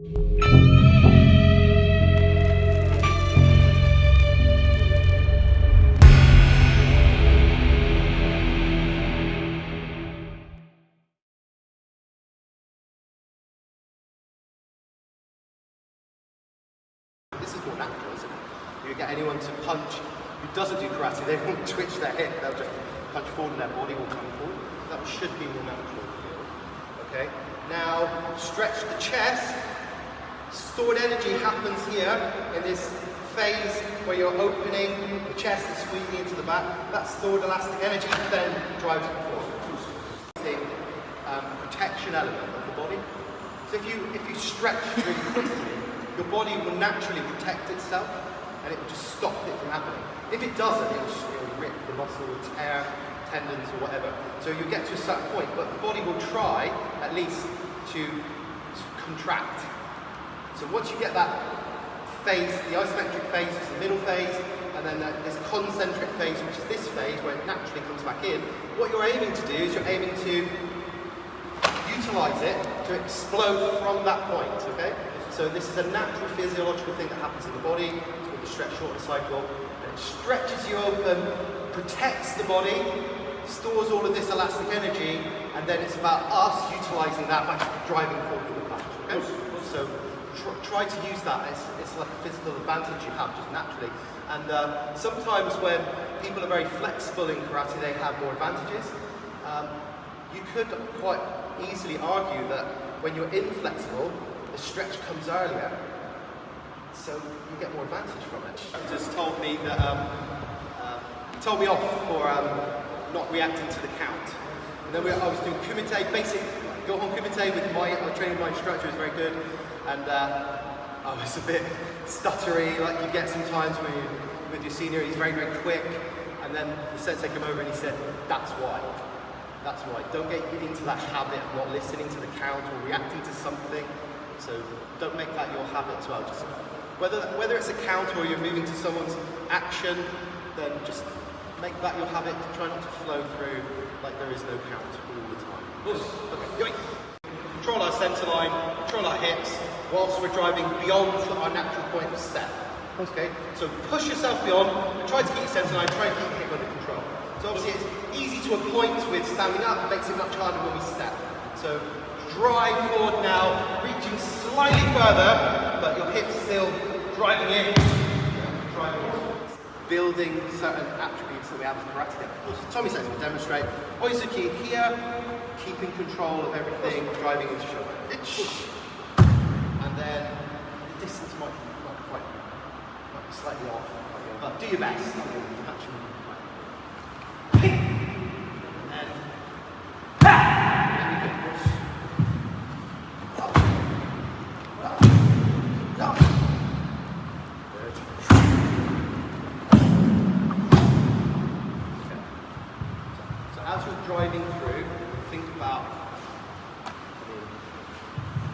This is more natural, isn't it? You get anyone to punch who doesn't do karate, they won't twitch their hip, they'll just punch forward and their body will come forward. That should be more natural for you. Okay? Now, stretch the chest. Stored energy happens here in this phase where you're opening the chest and squeezing into the back. That stored elastic energy then drives it forward. The protection element of the body. So if you stretch really quickly, your body will naturally protect itself and it will just stop it from happening. If it doesn't, it will rip the muscle, or tear tendons or whatever. So you get to a certain point, but the body will try at least to contract. So once you get that phase, the isometric phase is the middle phase, and then this concentric phase, which is this phase where it naturally comes back in, what you're aiming to do is you're aiming to utilize it to explode from that point, okay? So this is a natural physiological thing that happens in the body. It's called the Stretch-Shorten cycle. And it stretches you open, protects the body, stores all of this elastic energy, and then it's about us utilizing that by driving forward with the punch, okay? So try to use that. It's like a physical advantage you have just naturally. And sometimes when people are very flexible in karate, they have more advantages. You could quite easily argue that when you're inflexible, the stretch comes earlier, so you get more advantage from it. He just told me that he told me off for not reacting to the count. And then I was doing Kumite, basic Kihon Kumite with my training. My instructor was very good, and I was a bit stuttery, like you get sometimes when you with your senior. He's very, very quick, and then the sensei came over and he said, "That's why. That's why. Don't get into that habit of not listening to the count or reacting to something." So don't make that your habit as well. Just whether it's a count or you're moving to someone's action, then just make that your habit. Try not to flow through like there is no count all the time. Okay, control our center line, control our hips, whilst we're driving beyond our natural point of step. Okay, so push yourself beyond, try to keep your center line, try to keep your hip under control. So obviously it's easy to a point with standing up, it makes it much harder when we step. So drive forward now, reaching slightly further, but your hips still driving in. Building certain attributes that we have as karate. Tommy says we'll demonstrate. Oizuki here, keeping control of everything, driving into shoulder. And then the distance might be slightly off, but do your best. As you're driving through, think about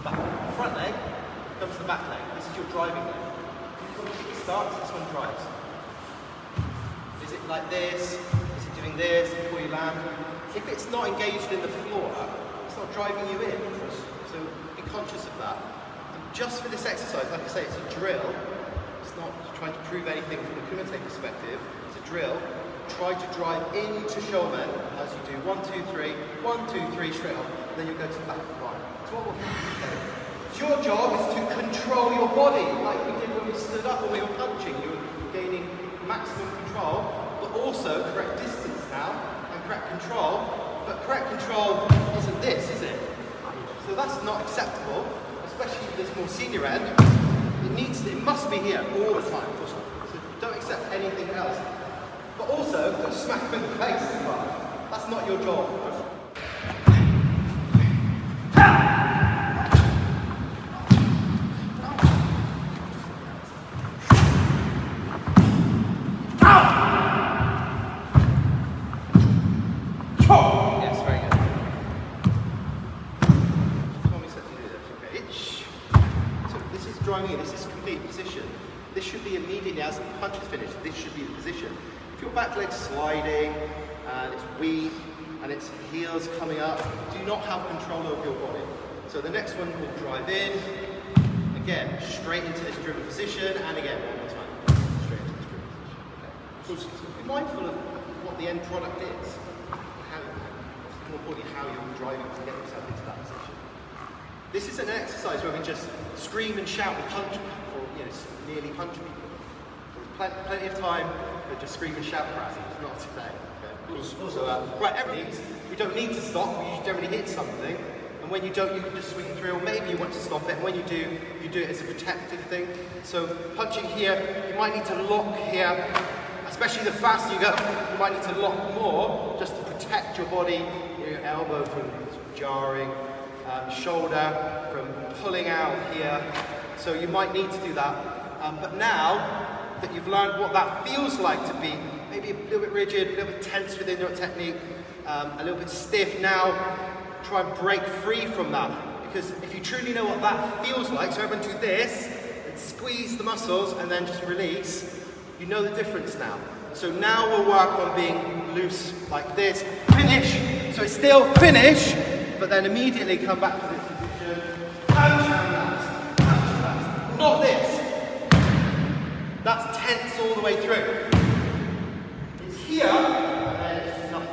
the front leg comes to the back leg. This is your driving leg. When the kick starts, this one drives. Is it like this? Is it doing this before you land? If it's not engaged in the floor, it's not driving you in. So be conscious of that. And just for this exercise, like I say, it's a drill. It's not trying to prove anything from a Kumite perspective. It's a drill. Try to drive into Shomen as you do 1, 2, 3, 1, 2, 3 straight off, and then you go to the back of the line. So what will happen? Your job is to control your body, like we did when we stood up when we were punching. You were gaining maximum control, but also correct distance now and correct control. But correct control isn't this, is it? So that's not acceptable, especially at this more senior end. It must be here all the time. So don't accept anything else. But also, don't smack him in the face as well. That's not your job. Yes, very good. Tommy said to do this, okay? So this is driving in, this is complete position. This should be immediately as the punch is finished, this should be the position. If your back leg's sliding and it's weak and its heel's coming up, you do not have control over your body. So the next one will drive in, Again, straight into this driven position, and again, one more time. Straight into this driven position. Okay. So be mindful of what the end product is, how, more importantly, how you're driving to get yourself into that position. This isn't an exercise where we just scream and shout and punch people, or nearly punch people. There's plenty of time to just scream and shout karate. It's not today. Okay? So, right, we don't need to stop. We generally hit something. And when you don't, you can just swing through, or maybe you want to stop it. And when you do it as a protective thing. So punching here, you might need to lock here, especially the faster you go, you might need to lock more just to protect your body, your elbow from jarring, shoulder from pulling out here. So you might need to do that. But now that you've learned what that feels like to be maybe a little bit rigid, a little bit tense within your technique, a little bit stiff, now try and break free from that, because if you truly know what that feels like, so everyone do this, and squeeze the muscles and then just release, you know the difference now. So now we'll work on being loose like this, finish, so it's still finish, but then immediately come back to this position, punch and relax, punch and relax, not this, that's tense all the way through, it's here, and then it's nothing.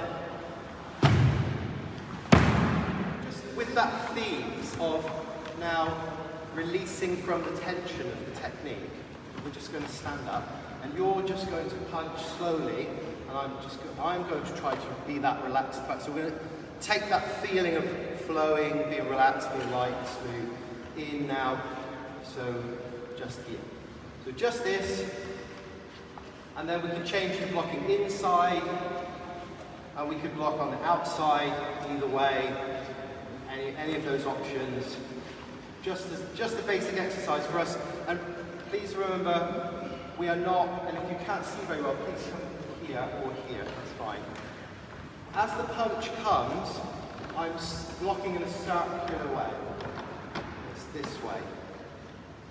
With that theme of now releasing from the tension of the technique, we're just going to stand up and you're just going to punch slowly, and I'm going to try to be that relaxed punch. So we're going to take that feeling of flowing, being relaxed, being light, smooth, in now, so just here. So just this, and then we can change to blocking inside, and we could block on the outside, either way. Any of those options, just the basic exercise for us. And please remember, we are not, and if you can't see very well, please come here or here, that's fine. As the punch comes, I'm blocking in a circular way. It's this way.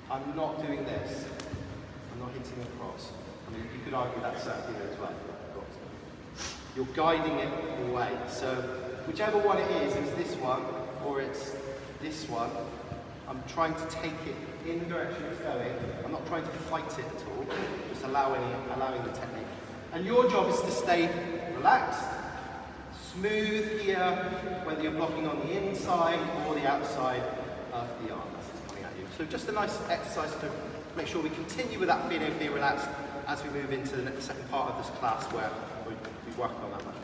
I'm not doing this. I'm not hitting across. I mean, you could argue that's circular as well. You're guiding it away. So whichever one it is this one, or it's this one, I'm trying to take it in the direction it's going. I'm not trying to fight it at all, just allowing the technique. And your job is to stay relaxed, smooth here, whether you're blocking on the inside or the outside of the arm as it's coming at you. So just a nice exercise to make sure we continue with that feeling of being relaxed as we move into the second part of this class where we work on that much.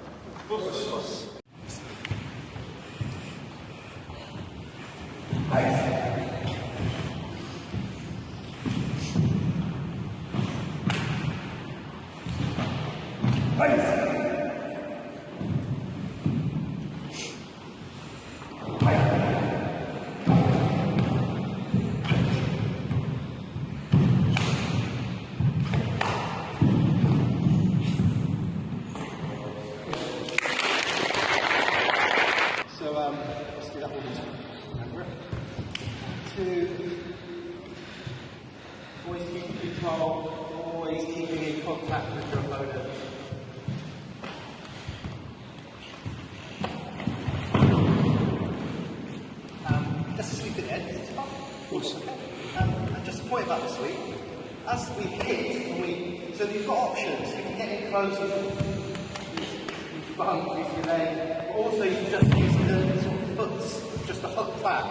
Let's do that one more time. 2. Always keeping control, always keeping in contact with your opponent. Let's just leave it there, it's fun. Awesome. Okay. And just a point about this week, as we hit, so you've got options, you can get in close, you bump, use your leg, but also you can just use the sort of foot, just a hook back,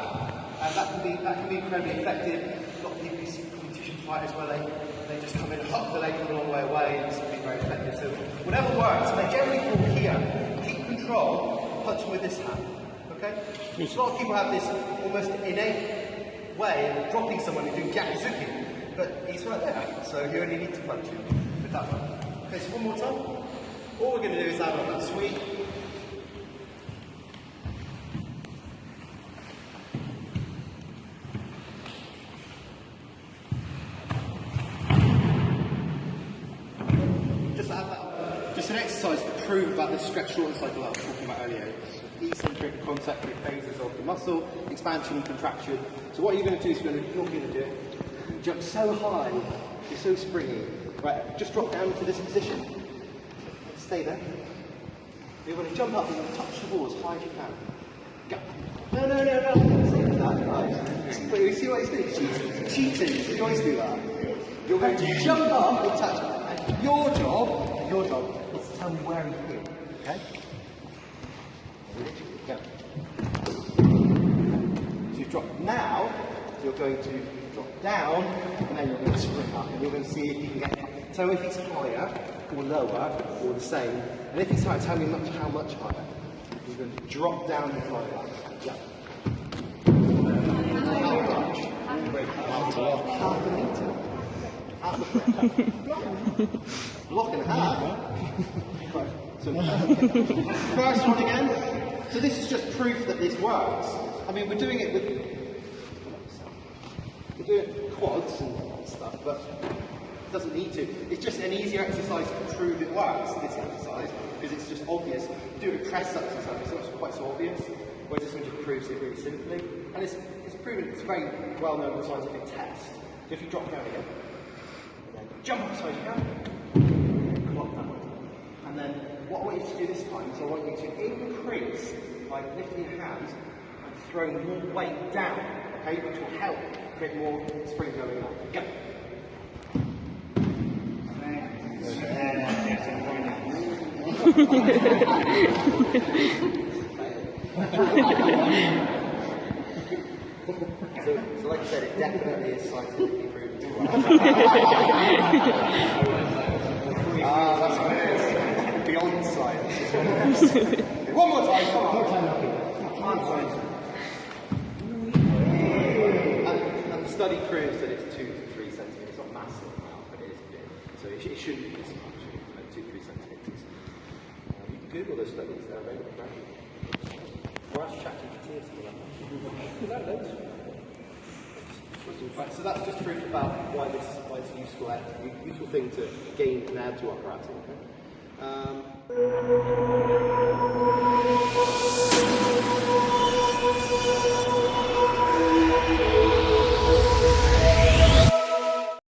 and that can be incredibly effective. A lot of people see competition fighters where they just come in and hook the leg from a long way away, and this can be very effective. So whatever works, and they generally fall here. Keep control, punch them with this hand. Okay? A lot of people have this almost innate way of dropping someone and doing Gyakuzuki, but he's right there, so you only need to punch him with that one. Okay, so one more time. All we're going to do is add on that sweep. Just add that on. Just an exercise to prove about this stretch-shorten cycle that I was talking about earlier. Eccentric concentric phases of the muscle, expansion and contraction. So what you're going to do is you're going to do it. You jump so high, you're so springy. Right, just drop down into this position. Stay there. You're going to jump up and touch the wall as high as you can. Go. No. Stay there. But you see what he's doing? Cheating. You always do that. You're going to jump up and touch. And your job is to tell me where he hit. Okay? Go. So you drop now. You're going to drop down, and then you're going to sprint up, and you're going to see if you can get. So if it's higher, or lower, or the same, and if it's higher, tell me how much higher. You're going to drop down and climb up. Jump. Half a metre. Half a block and a half. Right. So, first one again. So this is just proof that this works. I mean, we're doing it with quads and stuff, but it doesn't need to. It's just an easier exercise to prove it works, this exercise, because it's just obvious. You do a press exercise, it's not quite so obvious, whereas this one just proves it really simply. And it's proven, it's a very well-known scientific test. So if you drop down again, and then jump up as high as you can, clock that way. And then what I want you to do this time is I want you to increase by lifting your hands and throwing more weight down, okay, which will help create more spring going up. Go. So like I said, it definitely is scientifically proven to work. That's beyond science. One more time, come on. And the study proves that it's 2 to 3 centimetres. It's not massive now, but it is big. So it shouldn't be so much, 2 to 3 centimetres. You can Google those studies, they're available for everyone. Or ask ChatGPT or something like that. Right, so that's just proof about why it's a useful thing to gain and add to our karate. Okay?